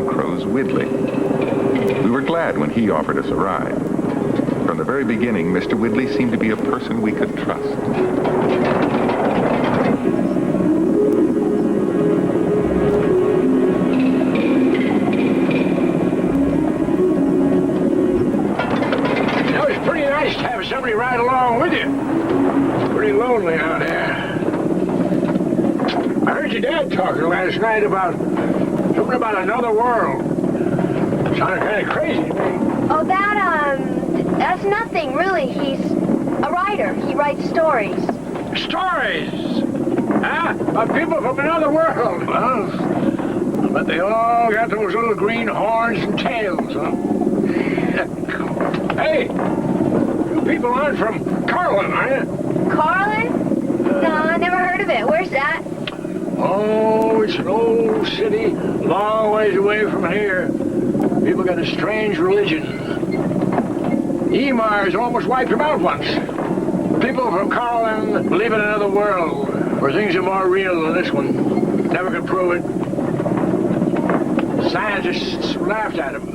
Crow's Widley. We were glad when he offered us a ride. From the very beginning, Mr. Widley seemed to be a person we could trust. Somebody ride along with you. It's pretty lonely out there. I heard your dad talking last night about something about another world. Sounded kind of crazy to me. Oh, that's nothing, really. He's a writer. He writes stories. Stories? Huh? About people from another world. Well, but they all got those little green horns and tails, huh? Hey! People aren't from Carlin, are you? Carlin? No, I never heard of it. Where's that? Oh, it's an old city, long ways away from here. People got a strange religion. Emar's almost wiped them out once. People from Carlin believe in another world, where things are more real than this one. Never could prove it. Scientists laughed at them.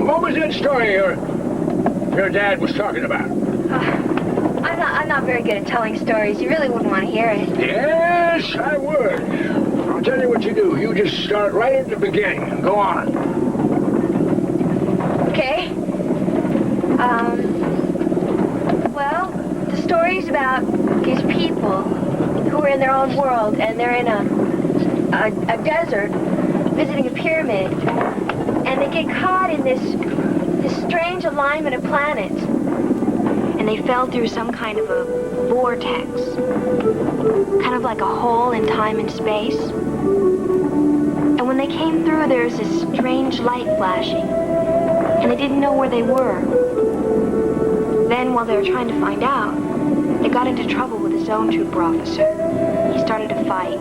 What was that story your dad was talking about? I'm not very good at telling stories. You really wouldn't want to hear it. Yes, I would. I'll tell you what you do. You just start right at the beginning. Go on. Okay. Well, the story's about these people who are in their own world, and they're in a desert visiting a pyramid, and they get caught in this strange alignment of planets, and they fell through some kind of a vortex, kind of like a hole in time and space. And when they came through, there was this strange light flashing, and they didn't know where they were. Then, while they were trying to find out, they got into trouble with a zone trooper officer. He started a fight.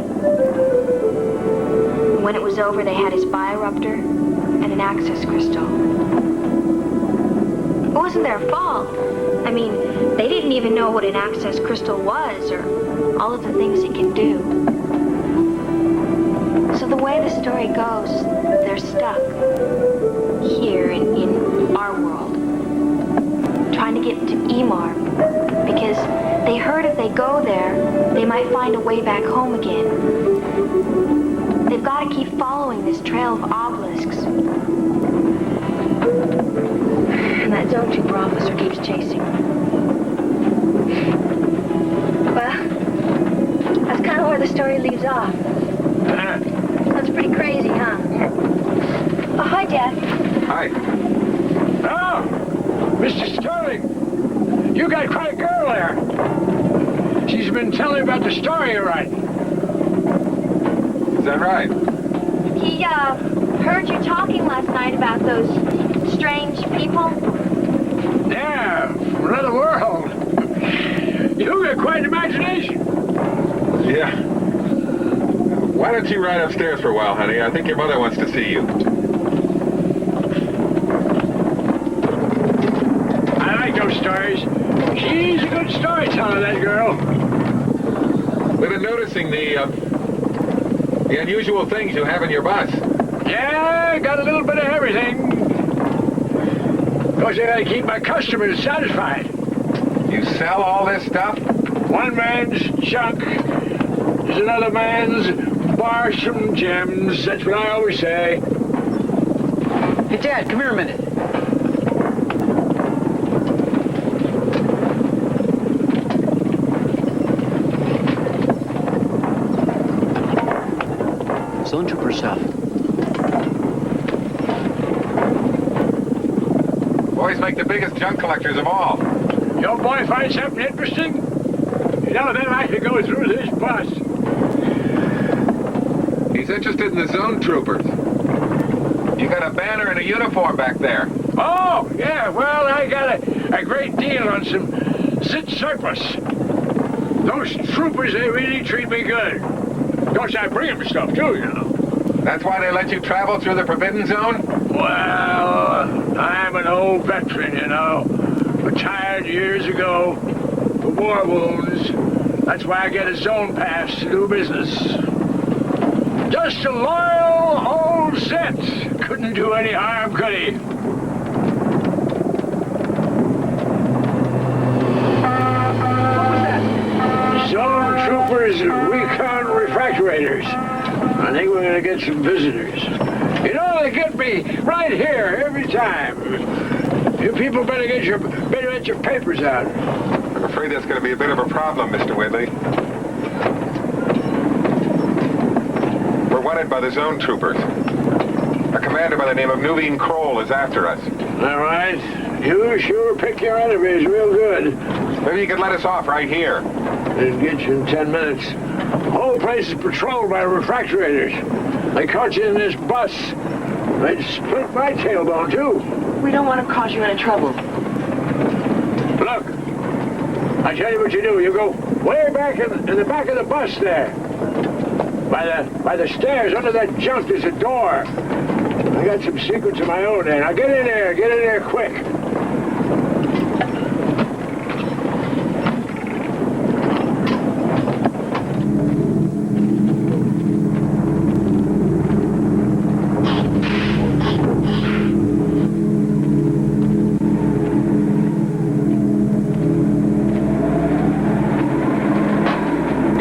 And when it was over, they had his bioruptor and an access crystal. It wasn't their fault. I mean, they didn't even know what an access crystal was or all of the things it can do. So the way the story goes, they're stuck here in our world, trying to get into Emar, because they heard if they go there, they might find a way back home again. They've got to keep following this trail of obelisks. And that zone trooper officer keeps chasing them. Well, that's kind of where the story leaves off. Sounds pretty crazy, huh? Oh, hi, Dad. Hi. Oh, Mr. Sterling, you got quite a girl there. She's been telling me about the story you're writing. Is that right? He, heard you talking last night about those strange people. Yeah, from another world. You got quite an imagination. Yeah. Why don't you ride upstairs for a while, honey? I think your mother wants to see you. I like those stories. She's a good storyteller, that girl. We've been noticing the unusual things you have in your bus. Yeah, got a little bit of everything. Of course, I gotta keep my customers satisfied. You sell all this stuff? One man's junk is another man's Barsham gems. That's what I always say. Hey, Dad, come here a minute. Zone trooper stuff. Boys make the biggest junk collectors of all. Your boy finds something interesting? You know, then I could go through this bus. He's interested in the zone troopers. You got a banner and a uniform back there. Oh, yeah, well, I got a great deal on some Zit surplus. Those troopers, they really treat me good. Of course, I bring them stuff, too, you know. That's why they let you travel through the Forbidden Zone? Well, I'm an old veteran, you know. Retired years ago for war wounds. That's why I get a zone pass to do business. Just a loyal old Zit. Couldn't do any harm, could he? Zone troopers recon refractorators. I think we're gonna get some visitors. You know, they get me right here every time. You people better get your papers out. I'm afraid that's going to be a bit of a problem, Mr. Whitley. We're wanted by the zone troopers. A commander by the name of Nuveen Kroll is after us. All right. You sure pick your enemies real good. Maybe you could let us off right here. It'll get you in 10 minutes. The whole place is patrolled by refractorators. They caught you in this bus. They'd split my tailbone, too. We don't want to cause you any trouble. Look, I tell you what you do. You go way back in the back of the bus there. By the stairs under that junk, there's a door. I got some secrets of my own there. Now get in there quick.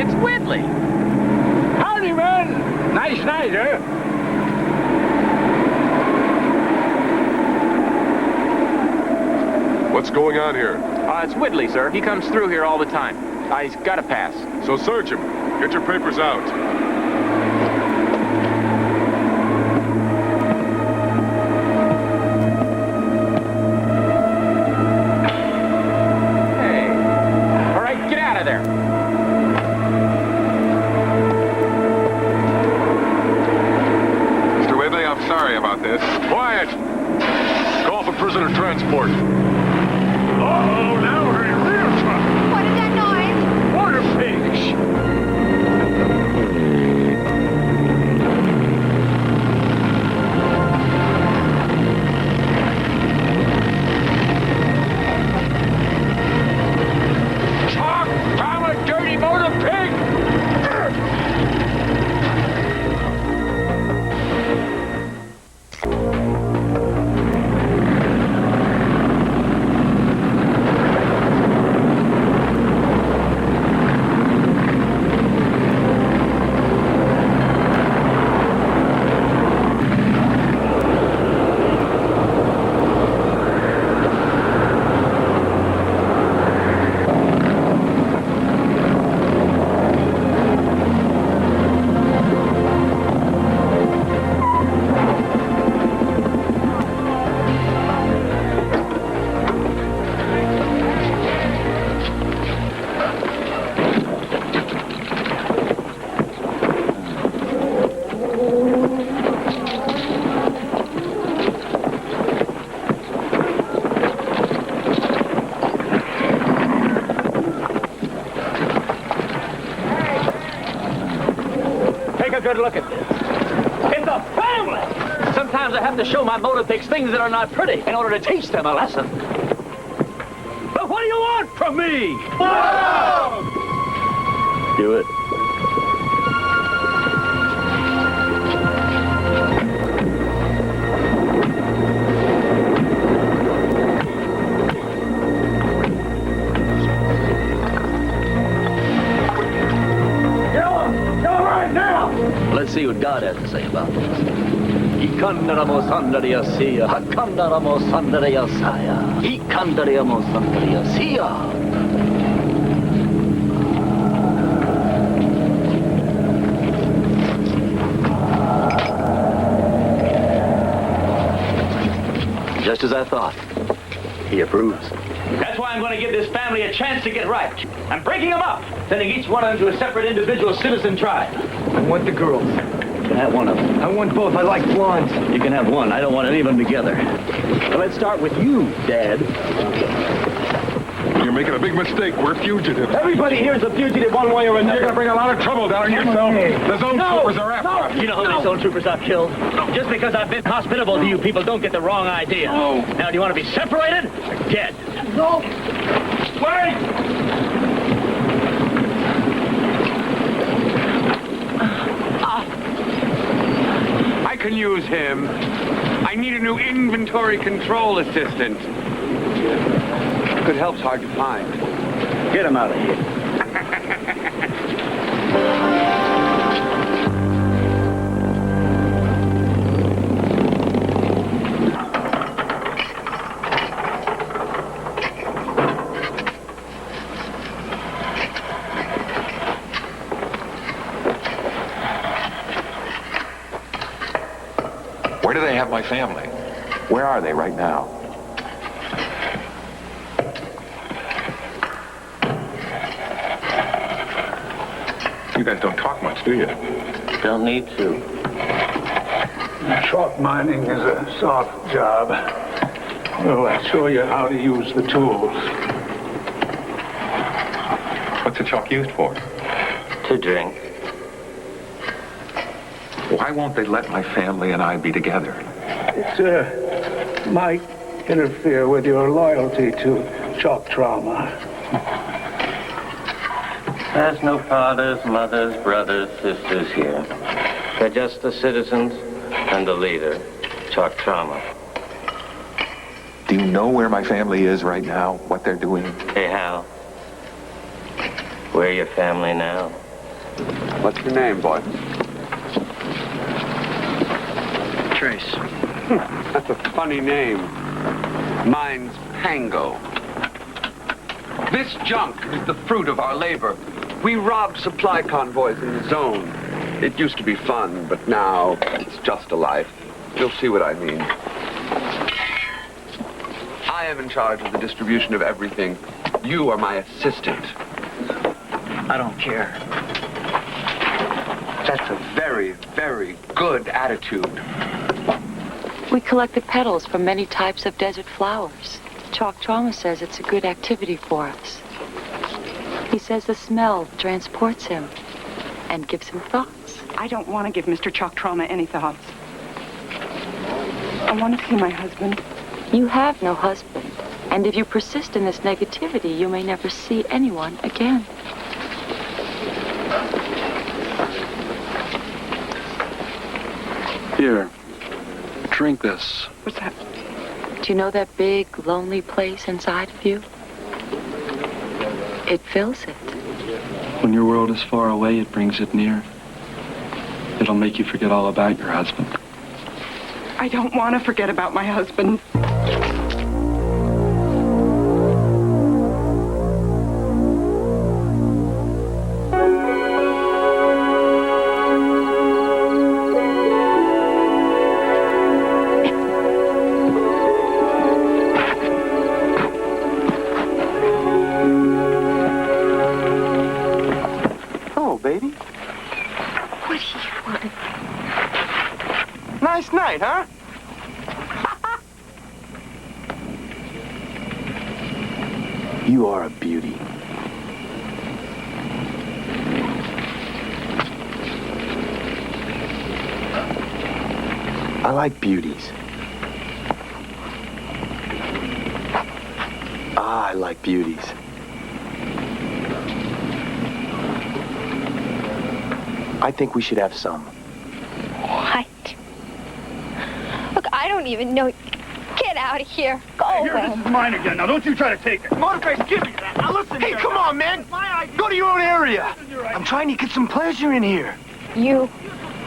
It's Whitley. Howdy, man. Nice night, huh? What's going on here? It's Whitley, sir. He comes through here all the time. He's got a pass. So search him. Get your papers out. Hey. All right, get out of there. Mr. Whitley, I'm sorry about this. Quiet! Call for prisoner transport. Oh, now we're in real trouble. What is that noise? Motorpigs. Talk, I'm a dirty motor pig. Take a good look at this. It's a family! Sometimes I have to show my Motorpigs things that are not pretty in order to teach them a lesson. But what do you want from me? Do it. Let's see what God has to say about this. Just as I thought. He approves. That's why I'm going to give this family a chance to get right. I'm breaking them up, sending each one of them to a separate individual citizen tribe. I want the girls. You can have one of them. I want both. I like blondes. You can have one. I don't want any of them together. So let's start with you, Dad. You're making a big mistake. We're fugitives. Everybody here is a fugitive one way or another. You're going to bring a lot of trouble down on yourself. The zone troopers are after us. You know how many zone troopers I've killed? Just because I've been hospitable to you people, don't get the wrong idea. No. Now, do you want to be separated or dead? No. Wait! can use him. I need a new inventory control assistant. Good help's hard to find. Get him out of here. Where do they have my family? Where are they right now? You guys don't talk much, do you? Don't need to. Chalk mining is a soft job. Well, I'll show you how to use the tools. What's the chalk used for? To drink. Why won't they let my family and I be together? It might interfere with your loyalty to chalk trauma. There's no fathers, mothers, brothers, sisters here. They're just the citizens and the leader, Chalk Trauma. Do you know where my family is right now? What they're doing? Hey, Hal. We're your family now. What's your name, boy? Trace. That's a funny name. Mine's Pango. This junk is the fruit of our labor. We robbed supply convoys in the zone. It used to be fun, but now it's just a life. You'll see what I mean. I am in charge of the distribution of everything. You are my assistant. I don't care. That's a very, very good attitude. We collected petals from many types of desert flowers. Chalk Trauma says it's a good activity for us. He says the smell transports him and gives him thoughts. I don't want to give Mr. Chalk Trauma any thoughts. I want to see my husband. You have no husband, and if you persist in this negativity, you may never see anyone again. Here, drink this. What's that? Do you know that big, lonely place inside of you? It fills it. When your world is far away, it brings it near. It'll make you forget all about your husband. I don't want to forget about my husband. Baby? What do you want? Nice night, huh? You are a beauty. I like beauties. I like beauties. I think we should have some. What? Look, I don't even know. Get out of here. Go Here, away. this is mine again. Now, don't you try to take it. Motorpigs, give me that. Now listen. Hey, come on, man. Go to your own area. I'm trying to get some pleasure in here. You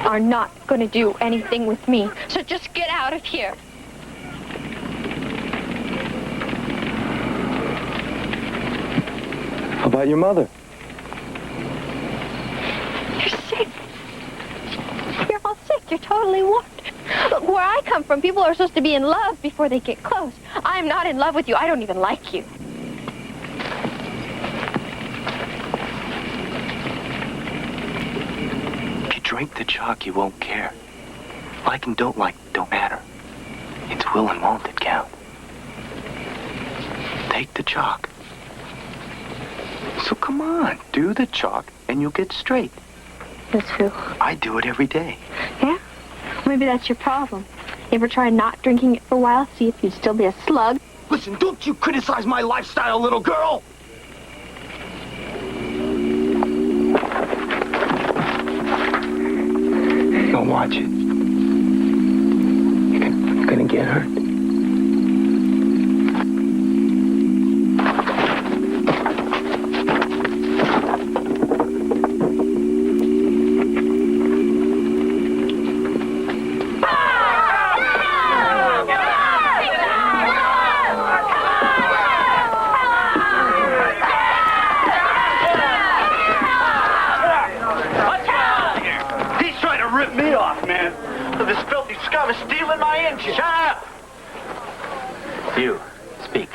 are not going to do anything with me, so just get out of here. How about your mother? You're sick. You're all sick. You're totally warped. Look, where I come from, people are supposed to be in love before they get close. I'm not in love with you. I don't even like you. If you drink the chalk, you won't care. Like and don't like don't matter. It's will and won't that count. Take the chalk. So come on, do the chalk and you'll get straight. That's true. I do it every day. Yeah? Maybe that's your problem. You ever try not drinking it for a while, see if you'd still be a slug? Listen, don't you criticize my lifestyle, little girl! Now watch it. get hurt. Shut up! You, speak.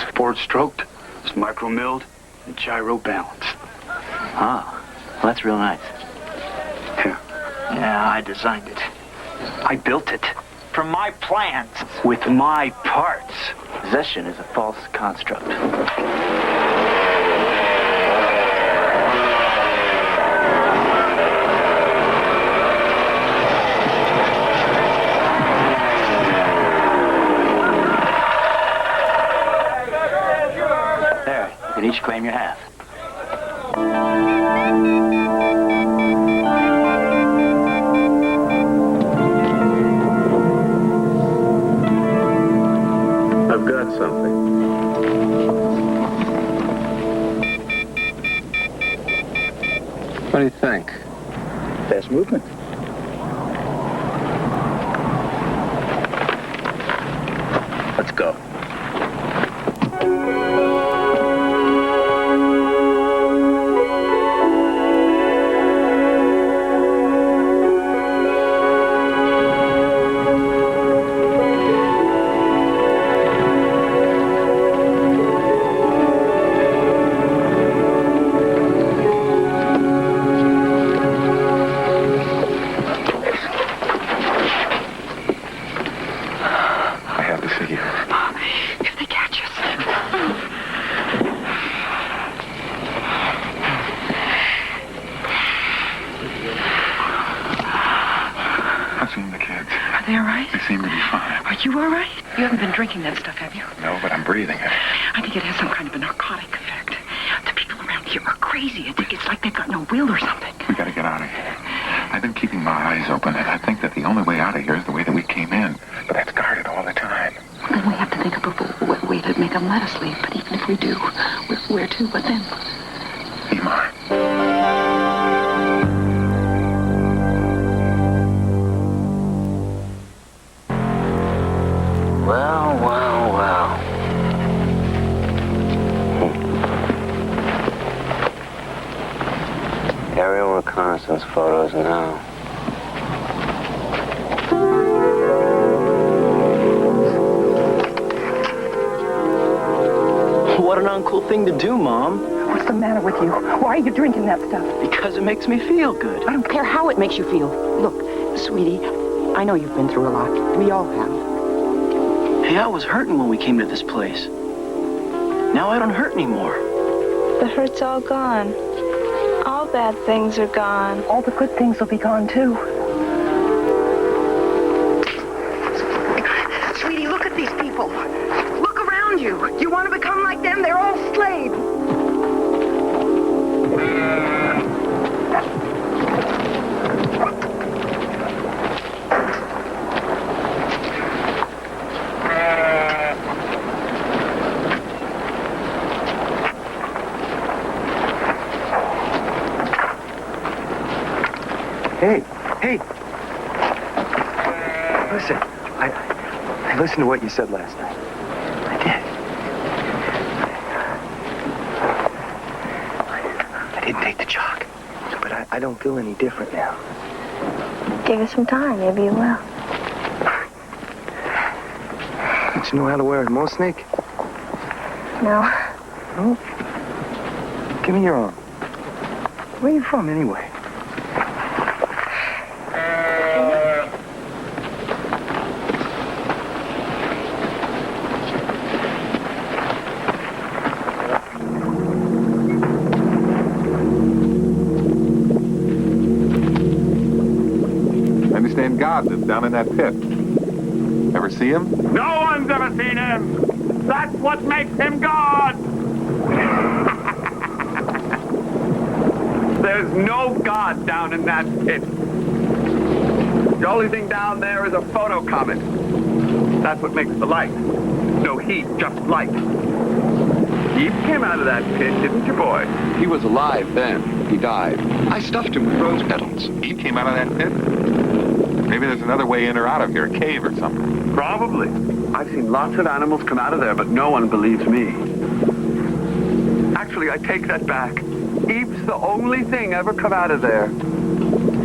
Sport stroked, it's micro milled, and gyro balanced. Ah, well, that's real nice. Yeah. Yeah, I designed it. I built it. From my plans. With my parts. Possession is a false construct. You can each claim your half. I've got something. What do you think? Best movement. Let's go. They all right? They seem to be fine. Are you all right? You haven't been drinking that stuff, have you? No, but I'm breathing it. I think it has some kind of a narcotic effect. The people around here are crazy. It's like they've got no will or something. We gotta get out of here. I've been keeping my eyes open, and I think that the only way out of here is the way that we came in. But that's guarded all the time. Then we have to think of a way to make them let us leave. But even if we do, where to? But then? Imar. Well. Aerial reconnaissance photos now. What an uncool thing to do, Mom. What's the matter with you? Why are you drinking that stuff? Because it makes me feel good. I don't care how it makes you feel. Look, sweetie, I know you've been through a lot. We all have. Hey, I was hurting when we came to this place. Now I don't hurt anymore. The hurt's all gone. All bad things are gone. All the good things will be gone, too. Sweetie, look at these people. Look around you. You want to become like them? They're all slaves. Hey. Listen, I listened to what you said last night. I did. I didn't take the chalk, but I don't feel any different now. Give it some time, maybe you will. Don't you know how to wear a mole snake? No. No? Give me your arm. Where are you from, anyway? God that's down in that pit. Ever see him? No one's ever seen him. That's what makes him God. There's no God down in that pit. The only thing down there is a photo comet. That's what makes the light. No heat, just light. Eve came out of that pit, didn't you, boy? He was alive then. He died. I stuffed him with rose petals. He came out of that pit? Maybe there's another way in or out of here, a cave or something. Probably. I've seen lots of animals come out of there, but no one believes me. Actually, I take that back. Eve's the only thing ever come out of there.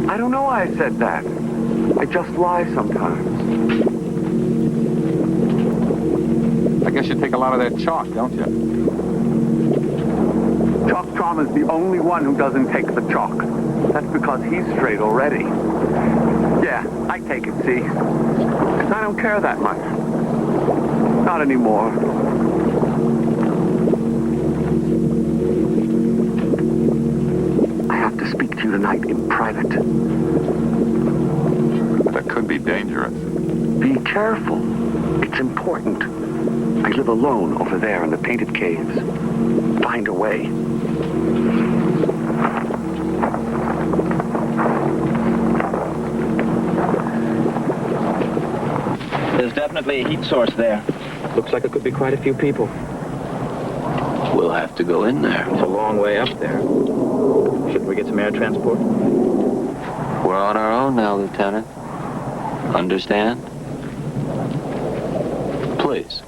I don't know why I said that. I just lie sometimes. I guess you take a lot of that chalk, don't you? Chalk Trauma's the only one who doesn't take the chalk. That's because he's straight already. Yeah, I take it, see? 'Cause I don't care that much. Not anymore. I have to speak to you tonight in private. That could be dangerous. Be careful. It's important. I live alone over there in the painted caves. Find a way. There's definitely a heat source there. Looks like it could be quite a few people. We'll have to go in there. It's a long way up there. Shouldn't we get some air transport? We're on our own now, Lieutenant. Understand? Please.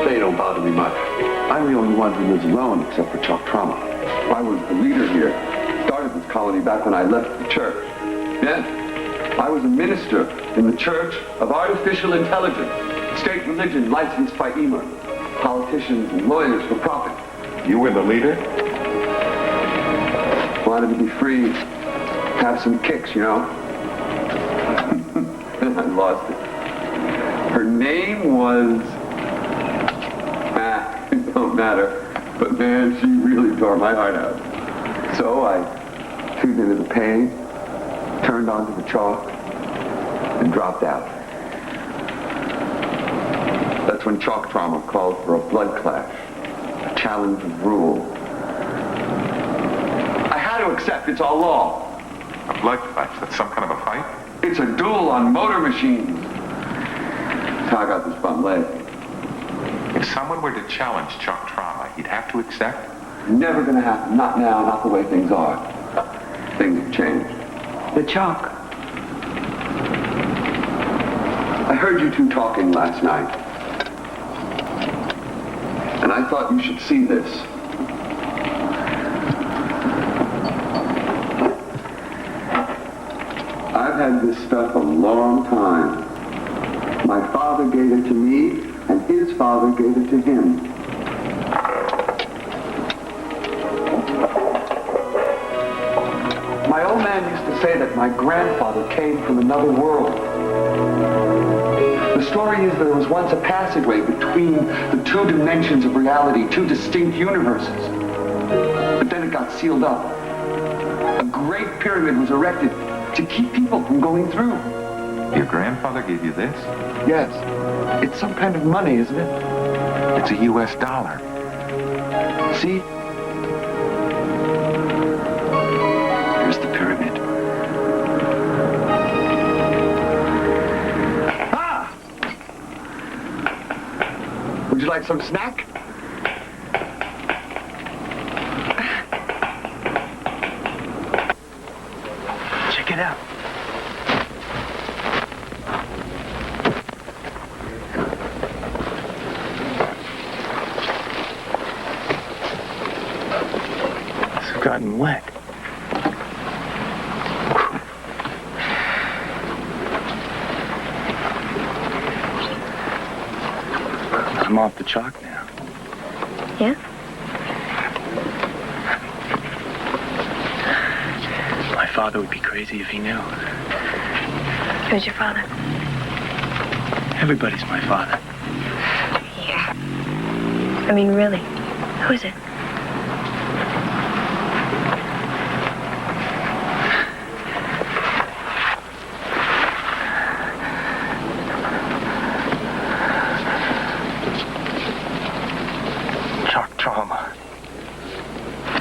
They don't bother me much. I'm the only one who lives alone except for Chalk Trauma. I was the leader here. Started this colony back when I left the church. Then, I was a minister in the Church of Artificial Intelligence, state religion licensed by EMA, politicians and lawyers for profit. You were the leader? Wanted to be free, have some kicks, you know. And I lost it. Her name was... it don't matter. But man, she really tore my heart out. So I tuned into the pain, turned onto the chalk, and dropped out. That's when Chalk Trauma called for a blood clash, a challenge of rule. I had to accept it's all law. A blood clash? That's some kind of a fight? It's a duel on motor machines. That's how I got this bum leg. If someone were to challenge Chalk Trauma, he'd have to accept? Never gonna happen. Not now, not the way things are. Things have changed. The chalk. I heard you two talking last night. And I thought you should see this. I've had this stuff a long time. My father gave it to me, and his father gave it to him. My old man used to say that my grandfather came from another world. The story is there was once a passageway between the two dimensions of reality, two distinct universes. But then it got sealed up. A great pyramid was erected to keep people from going through. Your grandfather gave you this? Yes. It's some kind of money, isn't it? It's a U.S. dollar. See? Here's the pyramid. Ah! Would you like some snack? Check it out. It's gotten wet. I'm off the chalk now. Yeah? My father would be crazy if he knew. Who's your father? Everybody's my father. Yeah. I mean, really. Who is it?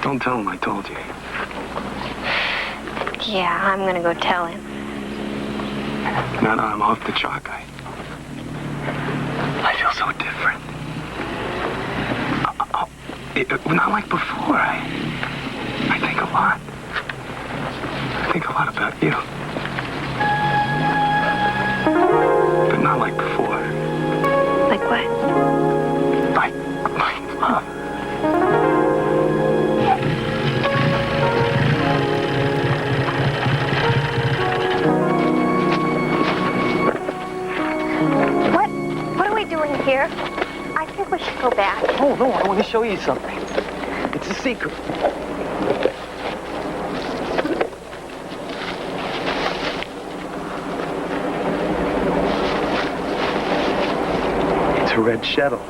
Don't tell him I told you. Yeah, I'm gonna go tell him. Now that I'm off the chalk, I feel so different. Not like before. I think a lot. I think a lot about you. But not like before. Like what? Like love. What are we doing here? I think we should go back. Oh, no, I want to show you something. It's a secret. It's a red shuttle.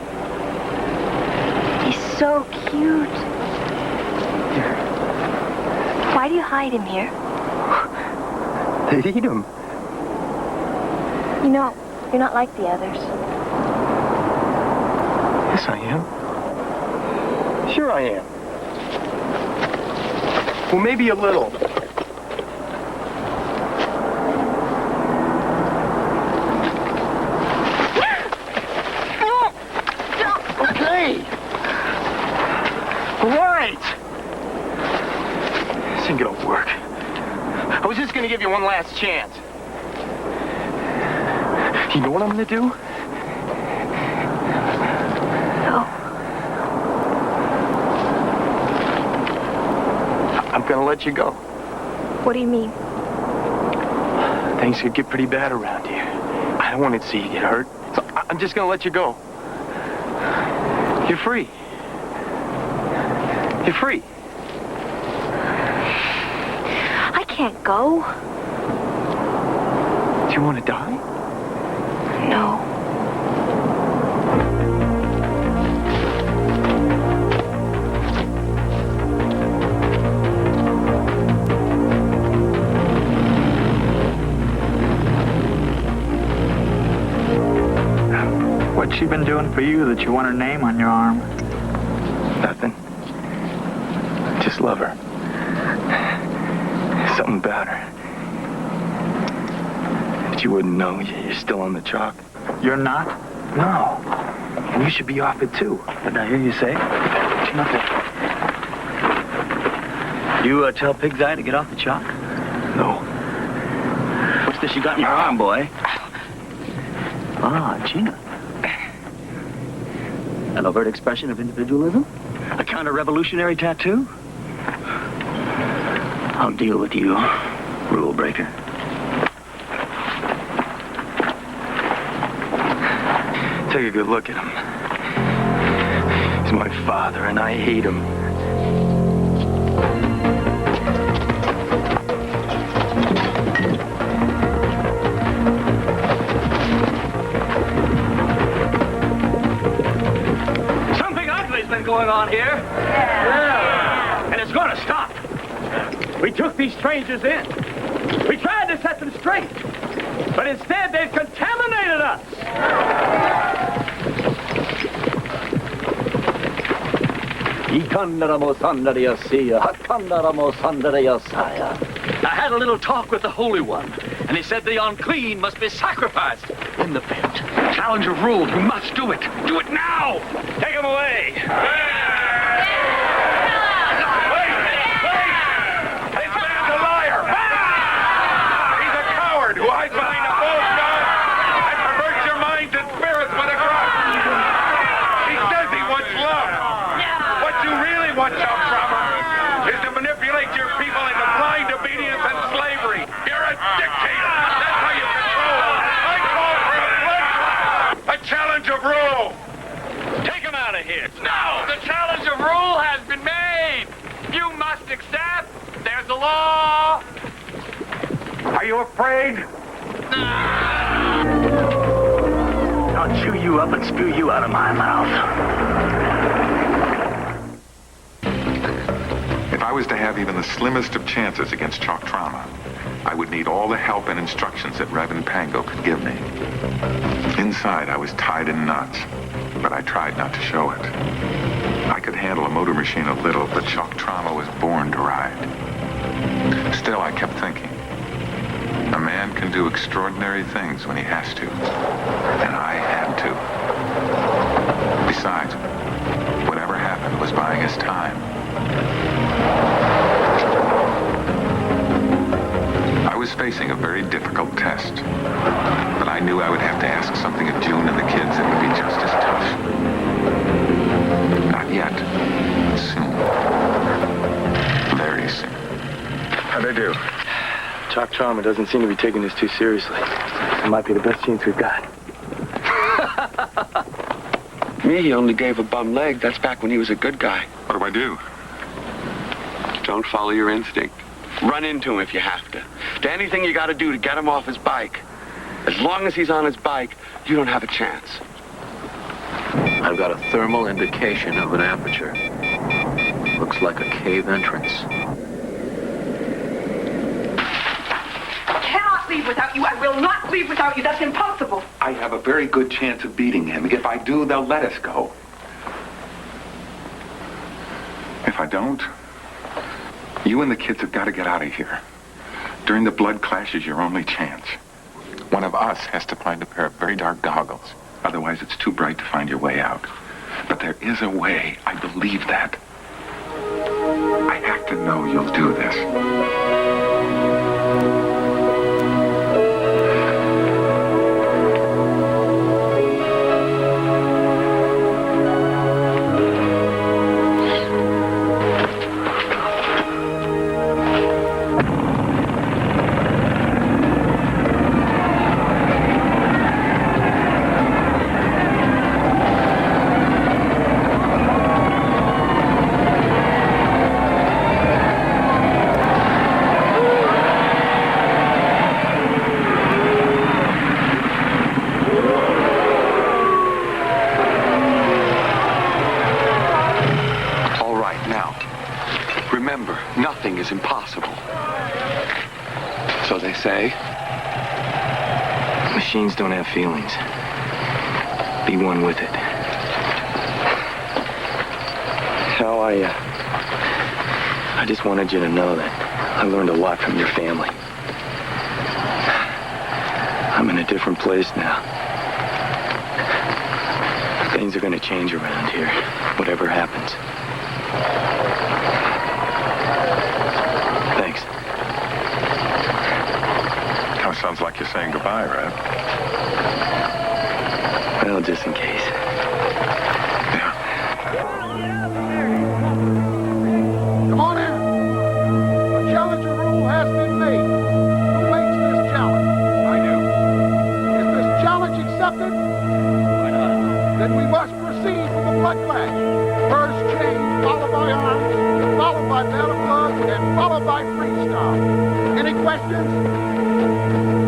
He's so cute. Why do you hide him here? They'd eat him. You know, you're not like the others. Yes, I am. Sure I am. Well, maybe a little. Okay. All right. This ain't gonna work. I was just gonna give you one last chance. You know what I'm gonna do? I'm gonna let you go. What do you mean? Things could get pretty bad around here. I don't want to see you get hurt. So I'm just gonna let you go. You're free. You're free. I can't go. Do you want to die? No. What's she been doing for you that you want her name on your arm? Nothing. Just love her. Something about her. But you wouldn't know. You're still on the chalk. You're not? No. And you should be off it too. Did I hear you say? Nothing. You tell Pig's Eye to get off the chalk? No. What's this you got in your arm, boy? Ah, Gina. An overt expression of individualism? A counter-revolutionary tattoo? I'll deal with you, rule breaker. Take a good look at him. He's my father, and I hate him. Going on here. Yeah. And it's going to stop. We took these strangers in. We tried to set them straight. But instead, they've contaminated us. I had a little talk with the Holy One, and he said the unclean must be sacrificed in the pit. Challenge of rule. You must do it. Do it now. Take him away. This man's a liar. He's a coward who hides behind a false god and perverts your minds and spirits with a grudge. He says he wants love. What you really want, Chuck Trummer, is to manipulate your people into blind obedience and slavery. You're a dictator. That's how you control them. I call for a blood clot. A challenge of rule. Take him out of here. No! The challenge of rule has been made. You must accept. There's the law. Are you afraid? I'll chew you up and spew you out of my mouth. If I was to have even the slimmest of chances against Chalk Trauma, I would need all the help and instructions that Reverend Pango could give me. Inside, I was tied in knots, but I tried not to show it. I could handle a motor machine a little, but shock trauma was born to ride. Still, I kept thinking, a man can do extraordinary things when he has to, and I had to. Besides, whatever happened was buying us time. I was facing a very difficult test, but I knew I would have to ask something of June and the kids that would be just as tough. Not yet, but soon. Very soon. How'd they do? Shock trauma doesn't seem to be taking this too seriously. It might be the best chance we've got. Me, he only gave a bum leg. That's back when he was a good guy. What do I do? Don't follow your instinct. Run into him if you have to. Do anything you got to do to get him off his bike. As long as he's on his bike, you don't have a chance. I've got a thermal indication of an aperture. Looks like a cave entrance. I cannot leave without you. I will not leave without you. That's impossible. I have a very good chance of beating him. If I do, they'll let us go. If I don't, you and the kids have got to get out of here. During the blood clash is your only chance. One of us has to find a pair of very dark goggles. Otherwise, it's too bright to find your way out. But there is a way. I believe that. I have to know you'll do this. Nothing is impossible. So they say. Machines don't have feelings. Be one with it. Hal, I just wanted you to know that I learned a lot from your family. I'm in a different place now. Things are going to change around here, whatever happens. Thanks. Kind of sounds like you're saying goodbye, Red. Well, just in case. Yeah. Come on in. A challenger rule has been made. Who makes this challenge? I do. Is this challenge accepted? Why not? Then we must proceed with the blood clash. First change, followed by arms, followed by battle gloves, and followed by freestyle. Any questions?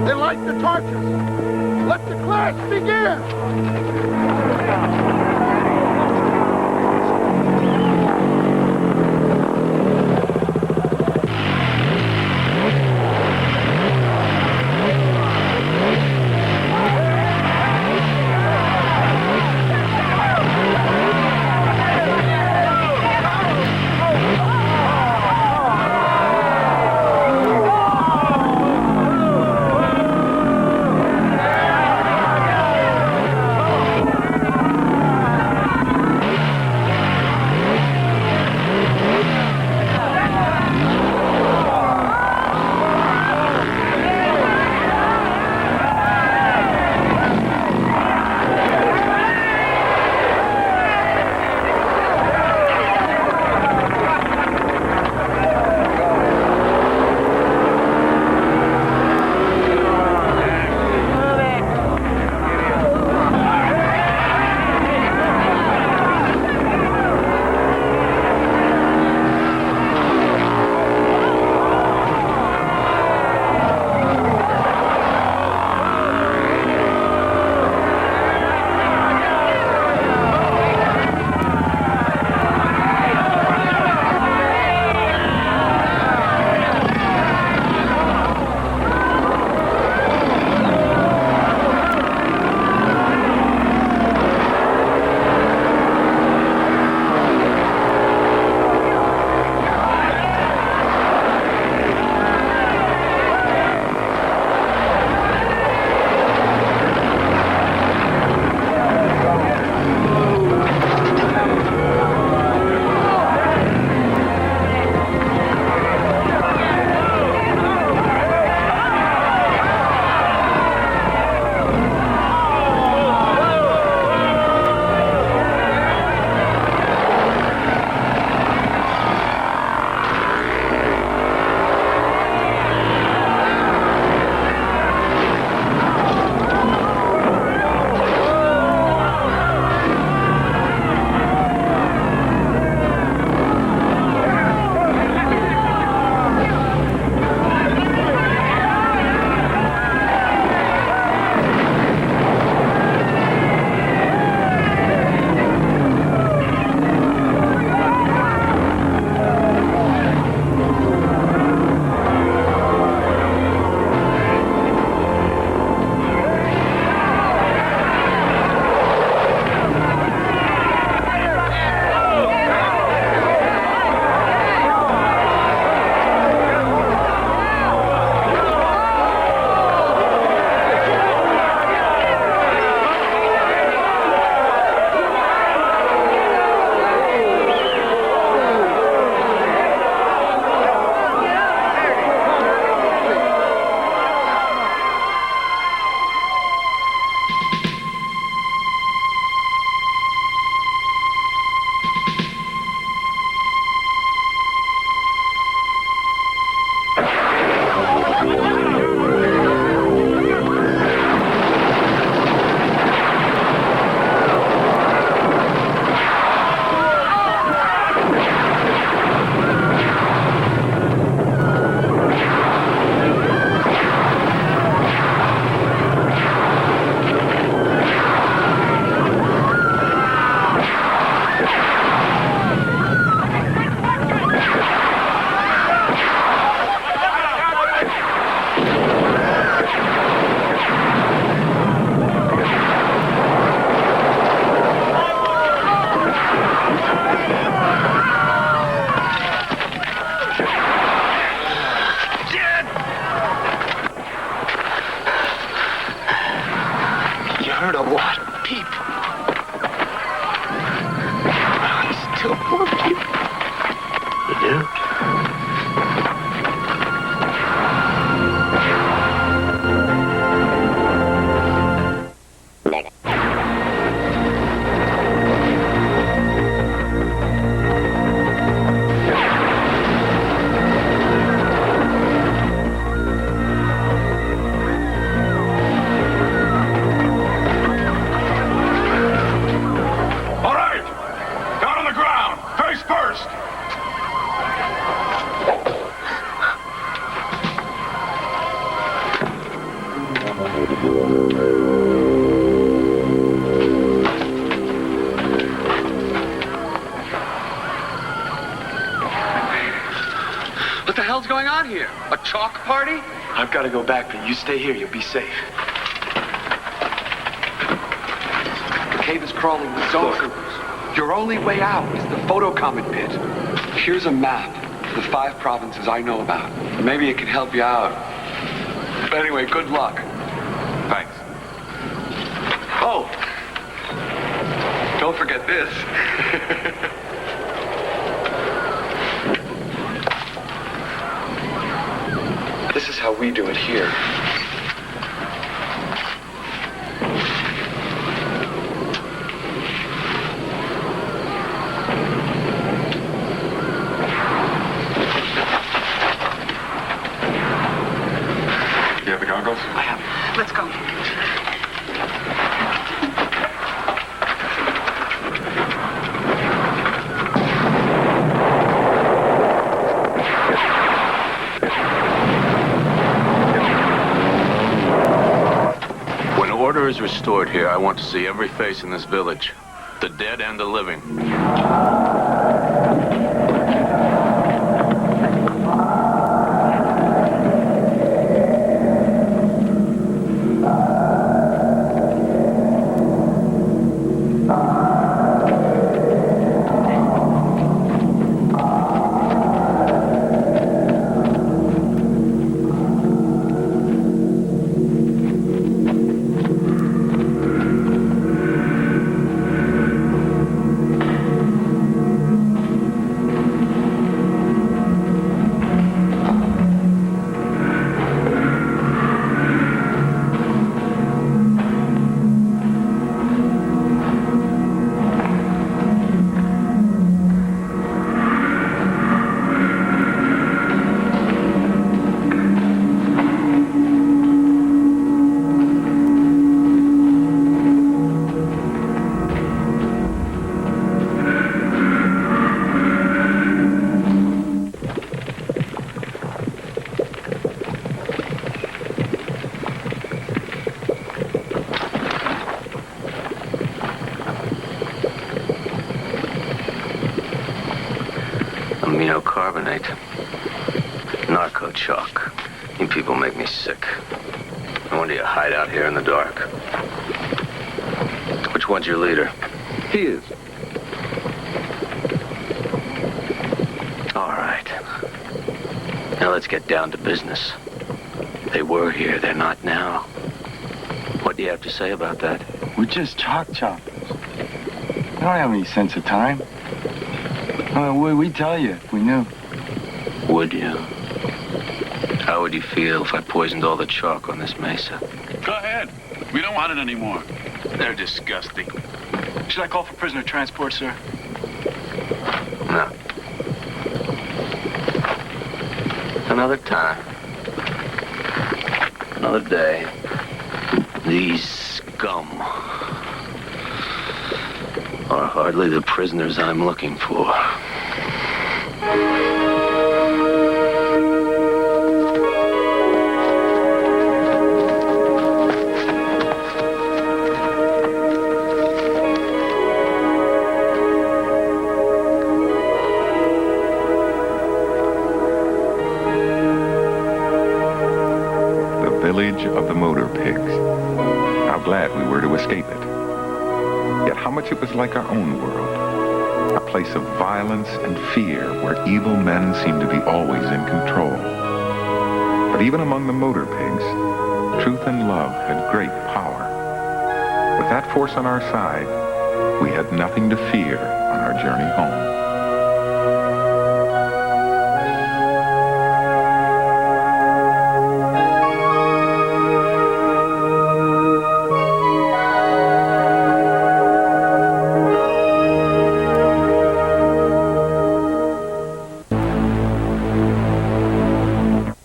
Then light the torches. Let the clash begin. hell's going on here? A chalk party? I've got to go back, but you stay here. You'll be safe. The cave is crawling with zone. Your only way out is the photocomet pit. Here's a map of the 5 provinces I know about. Maybe it can help you out. But anyway, good luck. Thanks. Oh! Don't forget this. This is how we do it here. You have the goggles? I have. Let's go. When order is restored here, I want to see every face in this village, the dead and the living. Aminocarbonate. Narco chalk. You people make me sick. No wonder you hide out here in the dark. Which one's your leader? He is. All right. Now let's get down to business. They were here, they're not now. What do you have to say about that? We're just chalk choppers. We don't have any sense of time. We'd tell you if we knew. Would you? How would you feel if I poisoned all the chalk on this mesa? Go ahead. We don't want it anymore. They're disgusting. Should I call for prisoner transport, sir? No. Another time. Another day. These scum are hardly the prisoners I'm looking for. The village of the Motorpigs. How glad we were to escape it. Yet how much it was like our own world. A place of violence and fear where evil men seemed to be always in control. But even among the Motorpigs, truth and love had great power. With that force on our side, we had nothing to fear on our journey home.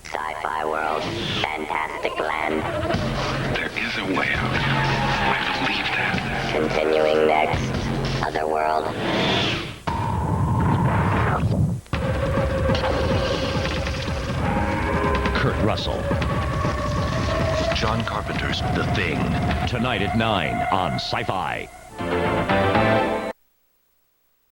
Sci-Fi world, fantastic land. There is a way out. I believe that. Continuing next, Otherworld. Kurt Russell. John Carpenter's The Thing. Tonight at 9 on Sci-Fi.